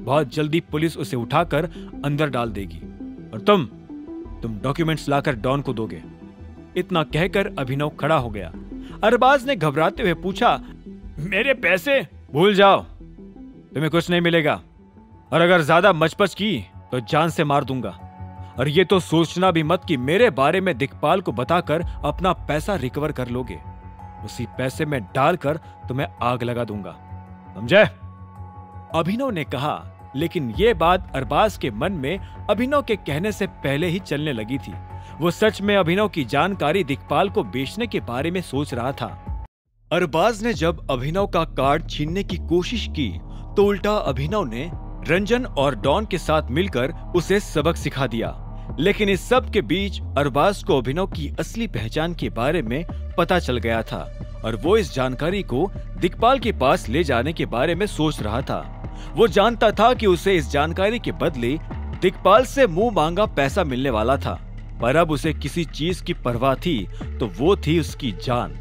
बहुत जल्दी पुलिस उसे उठाकर अंदर डाल देगी और तुम डॉक्यूमेंट्स लाकर डॉन को दोगे। इतना कहकर अभिनव खड़ा हो गया। अरबाज ने घबराते हुए पूछा, मेरे पैसे? भूल जाओ, तुम्हें कुछ नहीं मिलेगा और अगर ज्यादा मचपच की तो जान से मार दूंगा। और ये तो सोचना भी मत कि मेरे बारे में दिक्पाल को बताकर अपना पैसा रिकवर कर लोगे। उसी पैसे में डालकर तुम्हें आग लगा दूंगा, समझे? अभिनव ने कहा, लेकिन ये बात अरबाज के मन में अभिनव के कहने से पहले ही चलने लगी थी। वो सच में अभिनव की जानकारी दिक्पाल को बेचने के बारे में सोच रहा था। अरबाज ने जब अभिनव का कार्ड छीनने की कोशिश की तो उल्टा अभिनव ने रंजन और डॉन के साथ मिलकर उसे सबक सिखा दिया। लेकिन इस सब के बीच अरबाज को अभिनव की असली पहचान के बारे में पता चल गया था और वो इस जानकारी को दिक्पाल के पास ले जाने के बारे में सोच रहा था। वो जानता था कि उसे इस जानकारी के बदले दिक्पाल से मुंह मांगा पैसा मिलने वाला था, पर अब उसे किसी चीज की परवाह थी तो वो थी उसकी जान।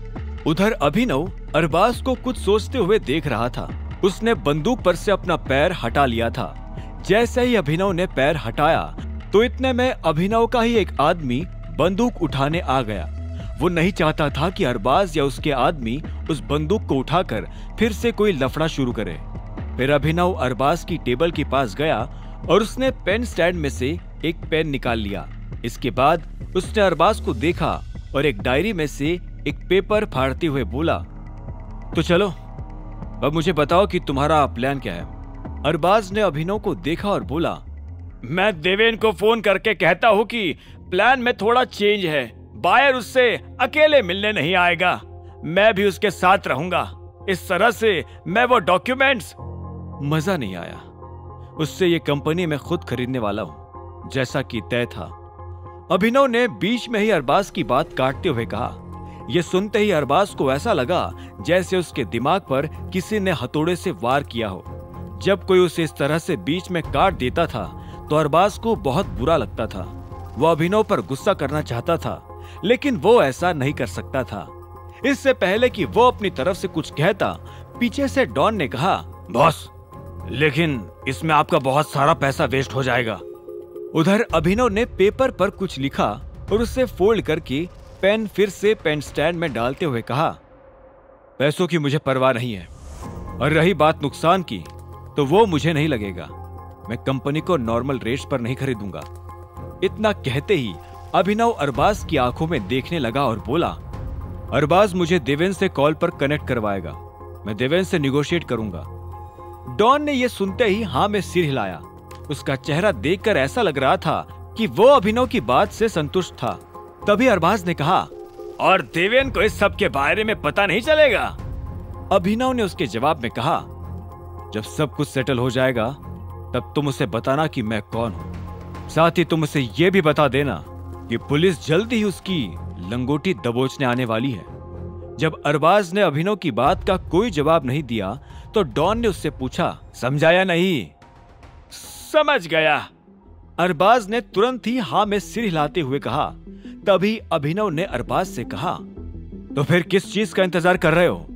उधर अभिनव अरबाज को कुछ सोचते हुए देख रहा था। उसने बंदूक पर से अपना पैर हटा लिया था। जैसे ही अभिनव ने पैर हटाया तो इतने में अभिनव का ही एक आदमी बंदूक उठाने आ गया। वो नहीं चाहता था कि अरबाज या उसके आदमी उस बंदूक को उठाकर फिर से कोई लफड़ा शुरू करे। फिर अभिनव अरबाज की टेबल के पास गया और उसने पेन स्टैंड में से एक पेन निकाल लिया। इसके बाद उसने अरबाज को देखा और एक डायरी में से एक पेपर फाड़ते हुए बोला, तो चलो अब मुझे बताओ कि तुम्हारा प्लान क्या है। अरबाज ने अभिनव को देखा और बोला, मैं देवेन को फोन करके कहता हूँ कि प्लान में थोड़ा चेंज है। बायर उससे अकेले मिलने नहीं आएगा, मैं भी उसके साथ रहूंगा। इस तरह से मैं वो डॉक्यूमेंट्स। मजा नहीं आया। उससे ये कंपनी में खुद खरीदने वाला हूं, जैसा कि तय था। अभिनव ने बीच में ही अरबाज की बात काटते हुए कहा। यह सुनते ही अरबाज को ऐसा लगा जैसे उसके दिमाग पर किसी ने हथौड़े से वार किया हो। जब कोई उसे इस तरह से बीच में काट देता था तो अरबाज को बहुत बुरा लगता था। वो अभिनव पर गुस्सा करना चाहता था, लेकिन वो ऐसा नहीं कर सकता था। इससे पहले कि वो अपनी तरफ से कुछ कहता, पीछे से डॉन ने कहा, बॉस, लेकिन इसमें आपका बहुत सारा पैसा वेस्ट हो जाएगा। उधर अभिनव ने पेपर पर कुछ लिखा और उसे फोल्ड करके पेन फिर से पेन स्टैंड में डालते हुए कहा, पैसों की मुझे परवाह नहीं है और रही बात नुकसान की तो वो मुझे नहीं लगेगा। मैं कंपनी को नॉर्मल रेट्स पर नहीं खरीदूंगा। इतना कहते ही अभिनव अरबाज की आंखों में देखने लगा और बोला, अरबाज मुझे देवेन से कॉल पर कनेक्ट करवाएगा, मैं देवेन से निगोशिएट करूंगा। डॉन ने यह सुनते ही हाँ में सिर हिलाया। उसका चेहरा देखकर ऐसा लग रहा था कि वो अभिनव की बात से संतुष्ट था। तभी अरबाज ने कहा, और देवेन को इस सब के बारे में पता नहीं चलेगा? अभिनव ने उसके जवाब में कहा, जब सब कुछ सेटल हो जाएगा तब तुम उसे बताना कि मैं कौन हूं। साथ ही तुम उसे यह भी बता देना कि पुलिस जल्दी ही उसकी लंगोटी दबोचने आने वाली है। जब अरबाज ने अभिनव की बात का कोई जवाब नहीं दिया तो डॉन ने उससे पूछा, समझा या नहीं? समझ गया। अरबाज ने तुरंत ही हाँ में सिर हिलाते हुए कहा। तभी अभिनव ने अरबाज से कहा, तो फिर किस चीज का इंतजार कर रहे हो?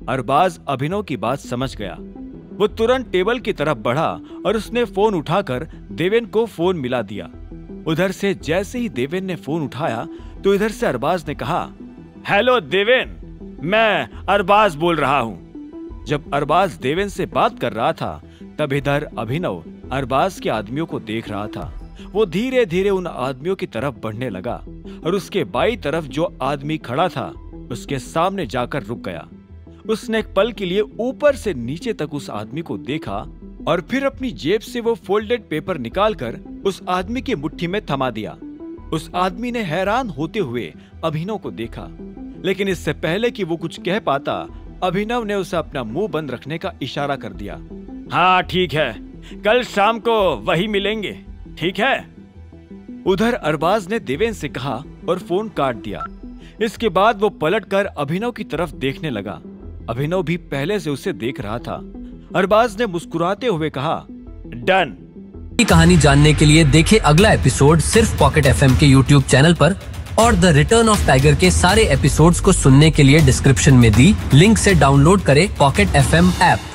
अरबाज अभिनव की बात समझ गया। वो तुरंत टेबल की तरफ बढ़ा और उसने फोन उठाकर देवेन को फोन मिला दिया। उधर से जैसे ही देवेन ने फोन उठाया तो इधर से अरबाज ने कहा, हेलो देवेन, मैं अरबाज बोल रहा हूँ। जब अरबाज देवेन से बात कर रहा था तब इधर अभिनव अरबाज के आदमियों को देख रहा था। वो धीरे धीरे उन आदमियों की तरफ बढ़ने लगा और उसके बाईं तरफ जो आदमी खड़ा था उसके सामने जाकर रुक गया। उसने एक पल के लिए ऊपर से नीचे तक उस आदमी को देखा और फिर अपनी जेब से वो फोल्डेड पेपर निकालकर उस आदमी की मुट्ठी में थमा दिया। उस आदमी ने हैरान होते हुए अभिनव को देखा, लेकिन इससे पहले कि वो कुछ कह पाता अभिनव ने उसे अपना मुंह बंद रखने का इशारा कर दिया। हाँ ठीक है, कल शाम को वही मिलेंगे, ठीक है? उधर अरबाज ने देवेन से कहा और फोन काट दिया। इसके बाद वो पलटकर अभिनव की तरफ देखने लगा। अभिनव भी पहले से उसे देख रहा था। अरबाज ने मुस्कुराते हुए कहा, डन। कहानी जानने के लिए देखें अगला एपिसोड सिर्फ पॉकेट एफएम के यूट्यूब चैनल पर और द रिटर्न ऑफ टाइगर के सारे एपिसोड्स को सुनने के लिए डिस्क्रिप्शन में दी लिंक से डाउनलोड करें पॉकेट एफएम ऐप।